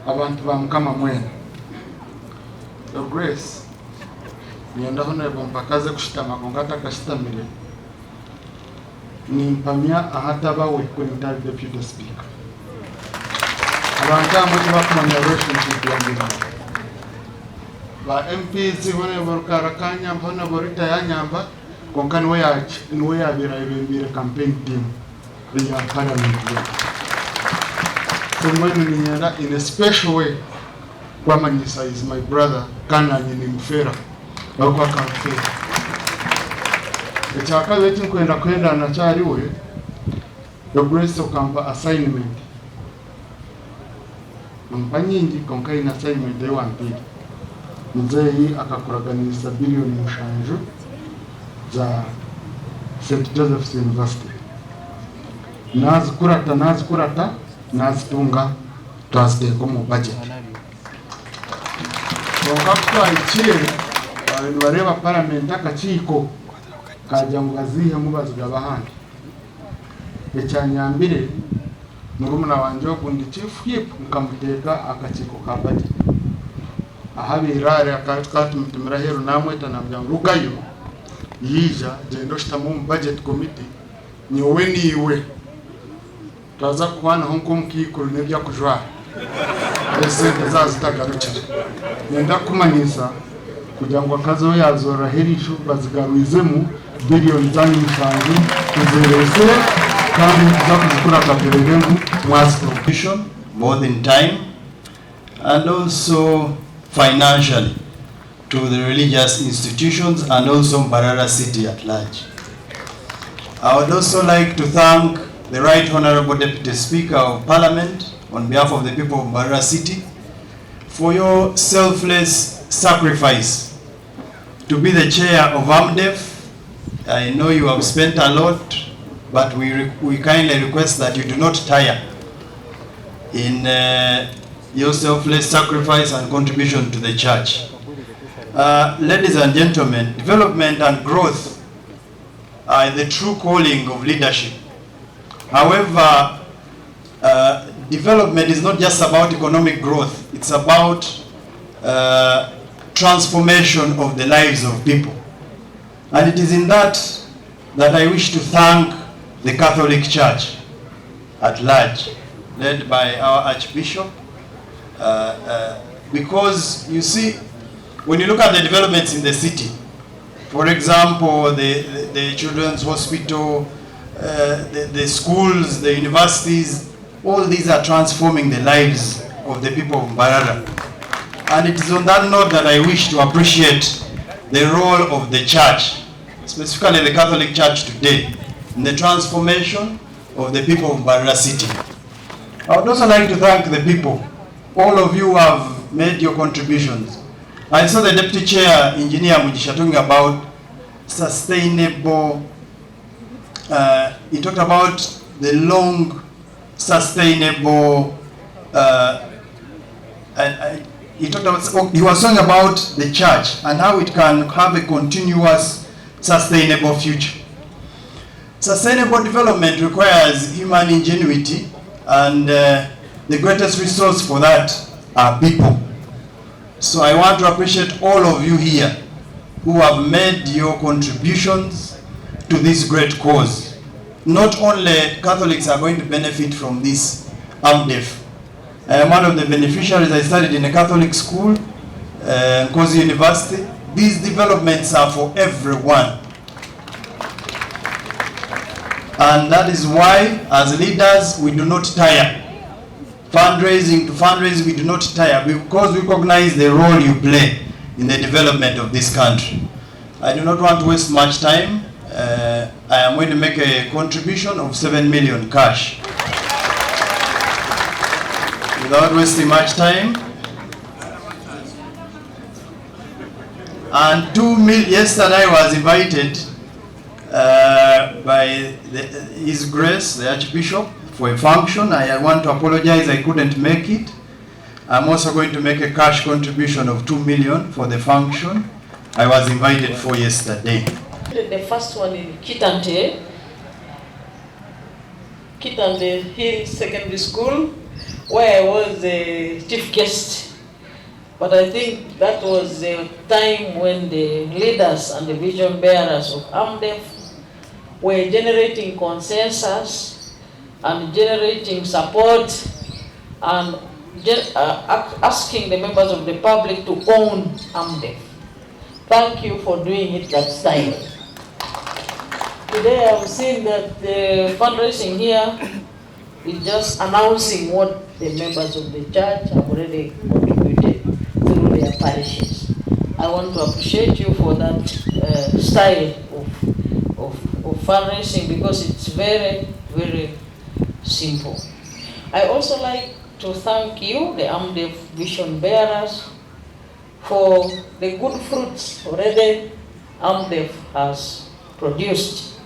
abantu bamukama mwene. Your Grace, nienda Honorable Mpaka aze kushitama kongata kashitamire. Nimpamya ahatabawe kwenda Deputy Speaker. Abantu amwe bakumanya relationship yangu. Ba MPs Honorable Karakanya, Honorable Rita Yanyamba, konkani we yabira ibembire campaign team ya parliament. So mwenu nienda in a special way. Kwamanyisa is my brother, kana nyini mfera bakwa kamfera. Echaka weti kwenda na chariwe Your Grace okampa assignment mpanyingi konkai na assignment ya wampili mzee akakuraganisa bilioni mushanju za St. Joseph's University nazikurata nazitunga twaziteko mu budget. Wakapwa ichire bareba parliament akachiko kaja ngazihe mubaziga bahandi ecyanyambire murumuna wanje okundi chief whip nkamuteka akachiko ka budget ahabirare akatumutumira hero namweta nabyangurukayo yija gendo shitamu budget committee nyowe niwe taza kwana honko mukikuru nebya kujwa esente zazitagarukira nenda kumanyisa kugira ngo akazo yazora herisho bazigaruzemu billion zani mfanzu kuzerese kandi zakuzikura kaperengu mwasito both in time and also financially to the religious institutions and also Mbarara city at large. I would also like to thank the Right Honorable Deputy Speaker of Parliament on behalf of the people of Mbarara city for your selfless sacrifice to be the chair of AMDEF. I know you have spent a lot, but we kindly request that you do not tire in your selfless sacrifice and contribution to the church. Ladies and gentlemen, development and growth are the true calling of leadership. However, development is not just about economic growth, it's about transformation of the lives of people. And it is in that I wish to thank the Catholic Church at large, led by our Archbishop, because you see, when you look at the developments in the city, for example, the children's hospital, the schools, the universities, all these are transforming the lives of the people of Mbarara. And it is on that note that I wish to appreciate the role of the church, specifically the Catholic Church today, in the transformation of the people of Mbarara city. I would also like to thank the people. All of you have made your contributions. I saw the Deputy Chair, Engineer Mujisha, talking about sustainable, he talked about the long, sustainable, he was talking about the church and how it can have a continuous, sustainable future. Sustainable development requires human ingenuity, and the greatest resource for that are people. So I want to appreciate all of you here who have made your contributions to this great cause. Not only Catholics are going to benefit from this AMDEF. I am one of the beneficiaries. I studied in a Catholic school, Nkozi University. These developments are for everyone. And that is why, as leaders, we do not tire. Fundraising to fundraising, we do not tire, because we recognize the role you play in the development of this country. I do not want to waste much time. I am going to make a contribution of 7 million cash. Without wasting much time. And 2 million, yesterday I was invited by His Grace, the Archbishop, for a function. I want to apologize, I couldn't make it. I'm also going to make a cash contribution of 2 million for the function I was invited for yesterday. The first one in Kitante Hill Secondary School, where I was the chief guest. But I think that was the time when the leaders and the vision bearers of AMDEF were generating consensus and generating support and asking the members of the public to own AMDEF. Thank you for doing it that style. Today I've seen that the fundraising here is just announcing what the members of the church have already contributed through their parishes. I want to appreciate you for that style of fundraising, because it's very, very simple. I also like to thank you, the AMDEF vision bearers, for the good fruits already AMDEF has produced,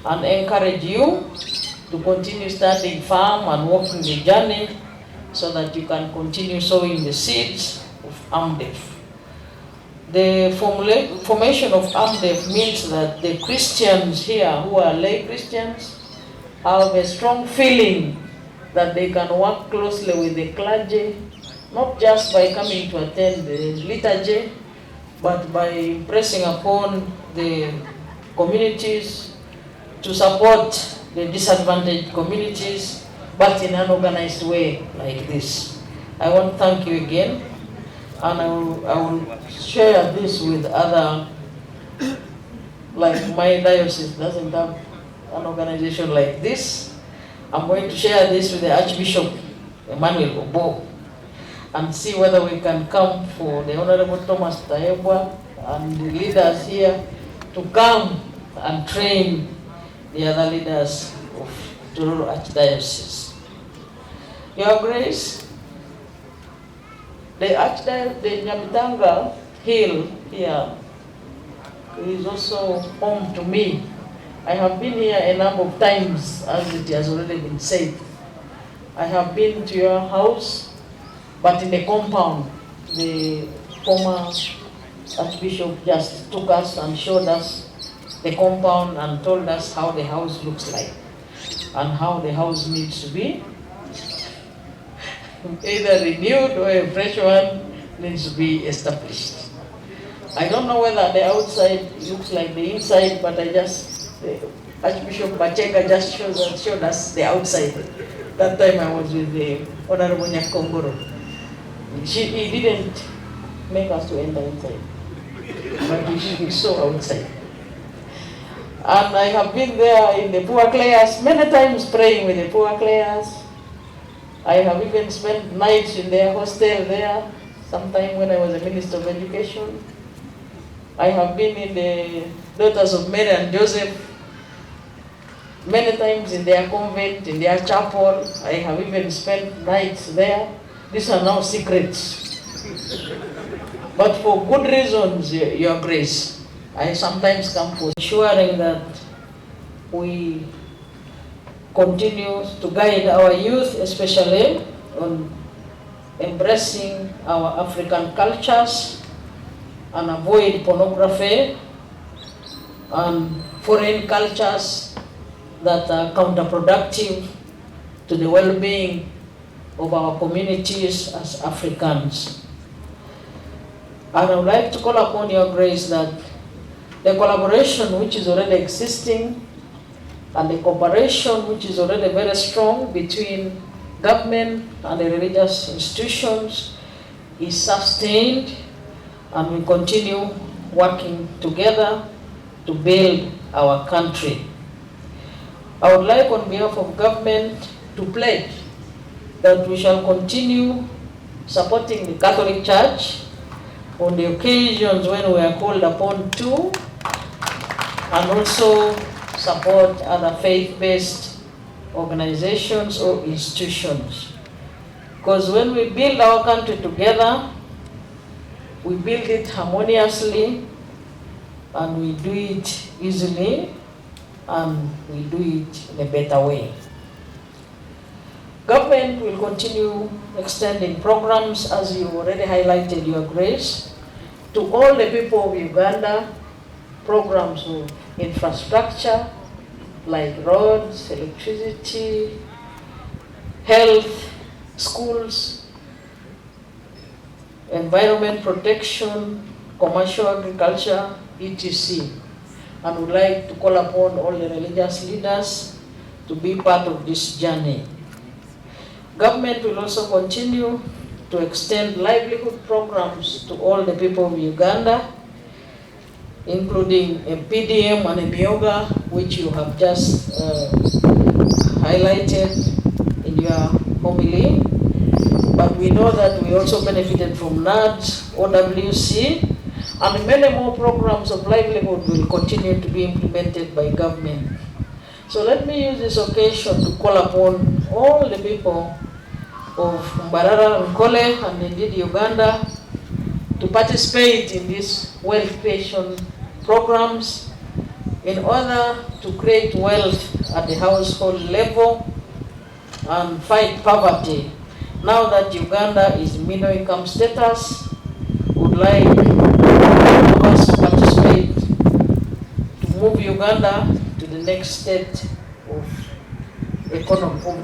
and encourage you to continue standing firm and walking the journey so that you can continue sowing the seeds of AMDEF. The formation of AMDEF means that the Christians here, who are lay Christians, have a strong feeling that they can work closely with the clergy, not just by coming to attend the liturgy, but by impressing upon the communities to support the disadvantaged communities, but in an organized way like this. I want to thank you again, and I will share this with other, like my diocese doesn't have an organization like this. I'm going to share this with the Archbishop Emmanuel Obo and see whether we can come for the Honorable Thomas Tayebwa and the leaders here to come and train the other leaders of Tororo Archdiocese. Your Grace, the Nyamitanga Hill here is also home to me. I have been here a number of times, as it has already been said. I have been to your house, but in the compound. The former Archbishop just took us and showed us the compound and told us how the house looks like and how the house needs to be either renewed or a fresh one needs to be established. I don't know whether the outside looks like the inside, but Archbishop Bachega just showed us the outside. That time I was with the Honorable Nyakongoro. He didn't make us to enter inside, but we saw outside. And I have been there in the poor class many times praying with the poor class. I have even spent nights in their hostel there, sometime when I was a Minister of Education. I have been in the Daughters of Mary and Joseph many times in their convent, in their chapel. I have even spent nights there. These are now secrets. But for good reasons, Your Grace, I sometimes come for ensuring that we continue to guide our youth, especially on embracing our African cultures and avoid pornography and foreign cultures that are counterproductive to the well-being of our communities as Africans. And I would like to call upon Your Grace that the collaboration which is already existing and the cooperation which is already very strong between government and the religious institutions is sustained, and we continue working together to build our country. I would like, on behalf of government, to pledge that we shall continue supporting the Catholic Church on the occasions when we are called upon to, and also support other faith-based organizations or institutions. Because when we build our country together, we build it harmoniously, and we do it easily, and we do it in a better way. Government will continue extending programs, as you already highlighted, Your Grace, to all the people of Uganda, programs of infrastructure like roads, electricity, health, schools, environment protection, commercial agriculture, etc. And would like to call upon all the religious leaders to be part of this journey. Government will also continue to extend livelihood programs to all the people of Uganda, including a PDM and a Myoga, which you have just highlighted in your homily. But we know that we also benefited from NAD, OWC, and many more programs of livelihood will continue to be implemented by government. So let me use this occasion to call upon all the people of Mbarara, Nkole, and indeed Uganda to participate in these wealth creation programs in order to create wealth at the household level and fight poverty. Now that Uganda is middle income status, would like us to participate to move Uganda to the next state of the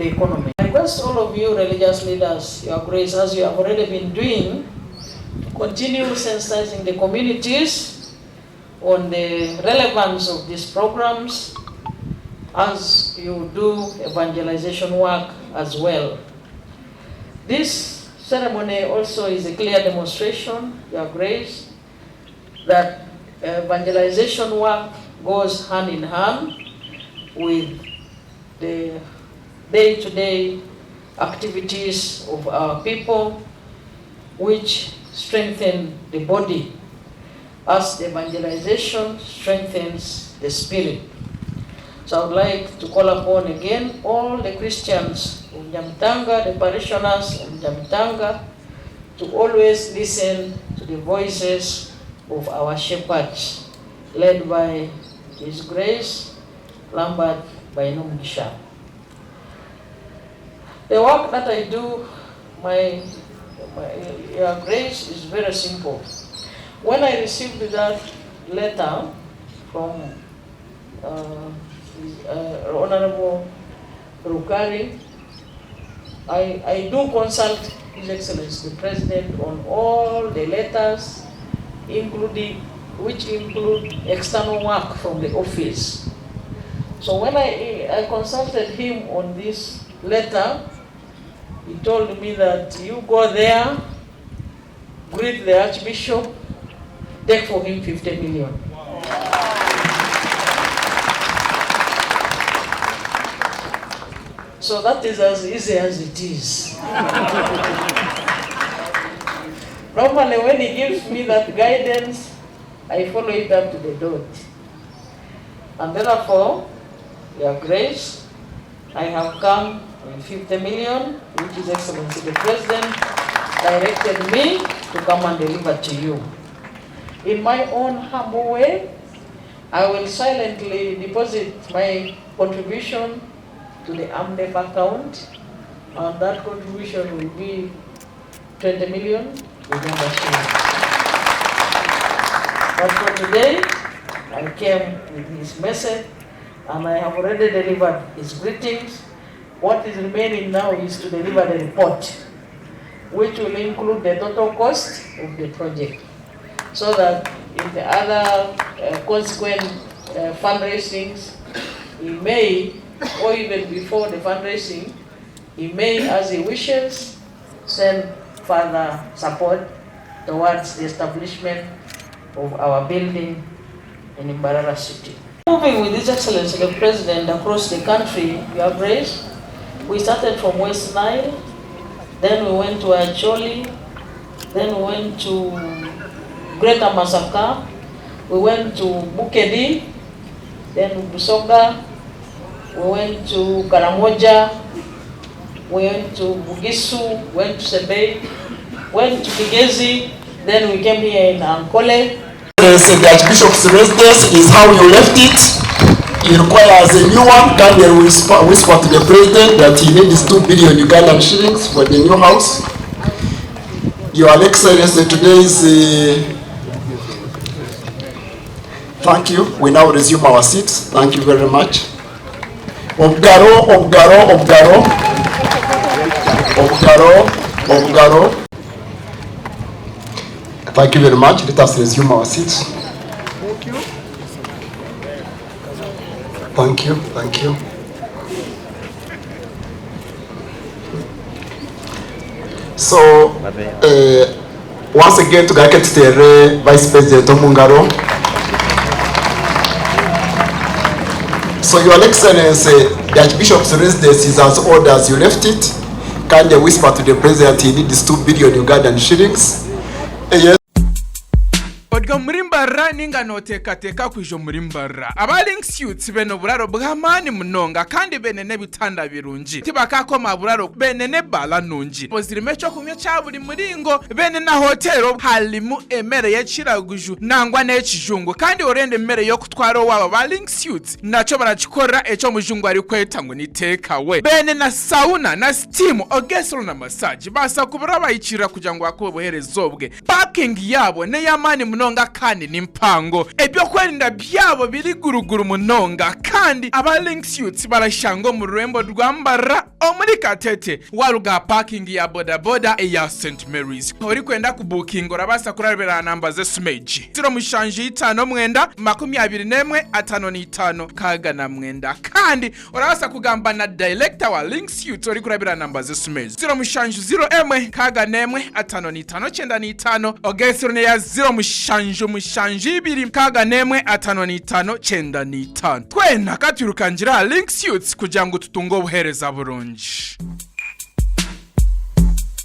economy. I request all of you religious leaders, Your Grace, as you have already been doing, to continue sensitizing the communities on the relevance of these programs as you do evangelization work as well. This ceremony also is a clear demonstration, Your Grace, that evangelization work goes hand in hand with the day-to-day activities of our people, which strengthen the body, as the evangelization strengthens the spirit. So I would like to call upon again all the Christians of Nyamitanga, the parishioners of Nyamitanga, to always listen to the voices of our shepherds, led by His Grace Lambert Bainumugisha. The work that I do, Your Grace, is very simple. When I received that letter from Honorable Rukari, I do consult His Excellency the President on all the letters, which include external work from the office. So when I consulted him on this letter, he told me that you go there, greet the Archbishop, take for him 50 million. So that is as easy as it is. Normally when he gives me that guidance, I follow it up to the dot. And therefore, Your Grace, I have come with 50 million, which His Excellency the President directed me to come and deliver to you. In my own humble way, I will silently deposit my contribution to the AMDEF account, and that contribution will be 20 million Uganda shillings. But for today, I came with his message, and I have already delivered his greetings. What is remaining now is to deliver the report, which will include the total cost of the project, so that in the other consequent fundraisings, he may, or even before the fundraising, he may, as he wishes, send further support towards the establishment of our building in Mbarara City. Moving with His Excellency the President across the country, Your Grace, we started from West Nile, then we went to Acholi, then we went to Greater Masaka, we went to Bukedi, then Busoga, we went to Karamoja, we went to Bugisu, went to Sebei, went to Bigezi, then we came here in Ankole. The Archbishop's residence is how you left it. He requires a new one. Daniel will whisper to the President that he needs 2 billion Ugandan shillings for the new house. Your Excellency, today's thank you. We now resume our seats. Thank you very much. Obgaro. Obugaro. Thank you very much. Let us resume our seats. Thank you. So, once again, to the Vice President Omungaro. So, Your Excellency, the Archbishop's residence has orders. You left it. Can you whisper to the President he needs 2 billion Ugandan shillings? Yes. Odga murimbarra ninga noteka kujo murimbarra abaling suits beno buraro bwamani munonga kandi benene bitanda birungi tibakako maburaro benene bala nungi bozirimecho kumye cyaburi muringo bene na hotelo halimu emere yachiraguju nangwa n'ekijungu kandi orende emere yo kutwaro waba baling suits nacho barachikora echo mujungu ari kweta ngo niteka we bene na sauna na steam ogesro na massage basa kubura bayikira kugira ngo akoboherezobwe parking yabo ne yamani munonga kandi nimpango ebyo kwerinda byabo biri guruguru munonga kandi abaling suits barashango mu rwembo rwambara omuri Katete waruga parking ya boda ya St Mary's ori kwenda kubuking orabasa kurabera namba ze smage 0 mushanji 5 mwenda 21 kaga na mwenda kandi orabasa kugamba na director wa link suits ori kurabera namba ze smage 0 mushanji 0 kaga nemwe 5595 ogesro ne ya 0 mushanji 2 kaga nemwe 5595 twena katurukangira link suits kugira ngo tutungo buhereza burungi.